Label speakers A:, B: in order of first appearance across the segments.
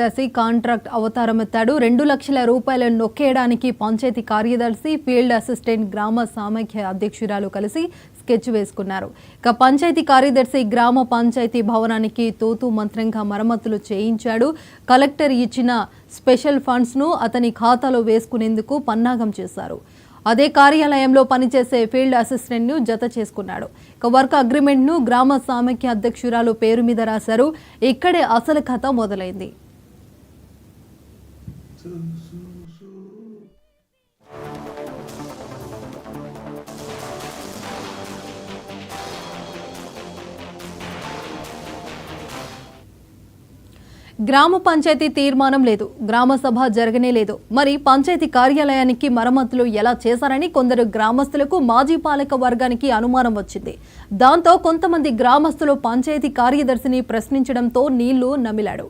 A: Darsi contract అవతారమెత్తాడు. 2 లక్షల రూపాయలను నొక్కేయడానికి పంచాయతీ కార్యదర్శి, ఫీల్డ్ అసిస్టెంట్, గ్రామ సమైక్య అధ్యక్షురాలు కలిసి స్కెచ్ వేసుకున్నారు. ఇక పంచాయతీ కార్యదర్శి గ్రామ పంచాయతీ భవనానికి తూతూ మంత్రంగా మరమ్మతులు చేయించాడు. కలెక్టర్ ఇచ్చిన స్పెషల్ ఫండ్స్ ను అతని ఖాతాలో వేసుకునేందుకు పన్నాగం చేశారు. అదే కార్యాలయంలో పనిచేసే ఫీల్డ్ అసిస్టెంట్ ను జత చేసుకున్నాడు. ఇక వర్క్ అగ్రిమెంట్ ను గ్రామ సమైక్య అధ్యక్షురాలు పేరు మీద రాశారు. ఇక్కడే అసలు కథ మొదలైంది. గ్రామ పంచాయతీ తీర్మానం లేదు, గ్రామ సభ జరగనే లేదు. మరి పంచాయతీ కార్యాలయానికి మరమ్మతులు ఎలా చేశారని కొందరు గ్రామస్తులకు, మాజీ పాలక వర్గానికి అనుమానం వచ్చింది. దాంతో కొంతమంది గ్రామస్తులు పంచాయతీ కార్యదర్శిని ప్రశ్నించడంతో నీళ్లు నమిలాడు.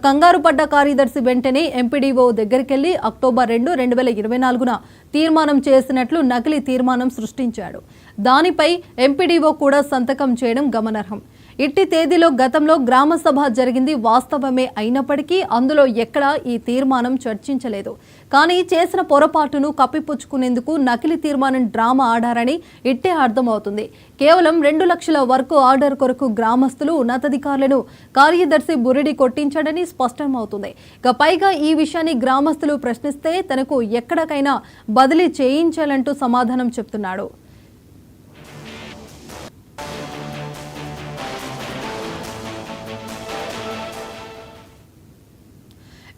A: కంగారు పడ్డ కార్యదర్శి వెంటనే ఎంపీడీఓ దగ్గరికెళ్లి అక్టోబర్ 2, 2024న తీర్మానం చేసినట్లు నకిలీ తీర్మానం సృష్టించాడు. దానిపై ఎంపీడీఓ కూడా సంతకం చేయడం గమనార్హం. ఇట్టి తేదీలో గతంలో గ్రామ సభ జరిగింది వాస్తవమే అయినప్పటికీ అందులో ఎక్కడా ఈ తీర్మానం చర్చించలేదు. కానీ చేసిన పొరపాటును కప్పిపుచ్చుకునేందుకు నకిలీ తీర్మానం డ్రామా ఆడారని ఇట్టే అర్థమవుతుంది. కేవలం 2 లక్షల వరకు ఆర్డర్ కొరకు గ్రామస్తులు, ఉన్నతాధికారులను కార్యదర్శి బురిడి కొట్టించాడని స్పష్టమవుతుంది. ఇక పైగా ఈ విషయాన్ని గ్రామస్తులు ప్రశ్నిస్తే తనకు ఎక్కడికైనా బదిలీ చేయించాలంటూ సమాధానం చెప్తున్నాడు.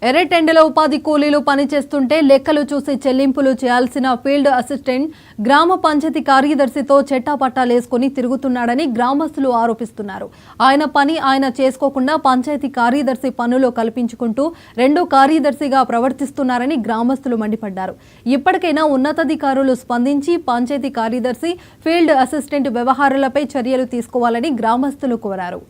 A: ఎర్రటెండలో ఉపాధి కూలీలు పనిచేస్తుంటే లెక్కలు చూసి చెల్లింపులు చేయాల్సిన ఫీల్డ్ అసిస్టెంట్ గ్రామ పంచాయతీ కార్యదర్శితో చెట్టాపట్టాలేసుకుని తిరుగుతున్నాడని గ్రామస్తులు ఆరోపిస్తున్నారు. ఆయన పని ఆయన చేసుకోకుండా పంచాయతీ కార్యదర్శి పనులు కల్పించుకుంటూ రెండో కార్యదర్శిగా ప్రవర్తిస్తున్నారని గ్రామస్తులు మండిపడ్డారు. ఇప్పటికైనా ఉన్నతాధికారులు స్పందించి పంచాయతీ కార్యదర్శి, ఫీల్డ్ అసిస్టెంట్ వ్యవహారాలపై చర్యలు తీసుకోవాలని గ్రామస్తులు కోరారు.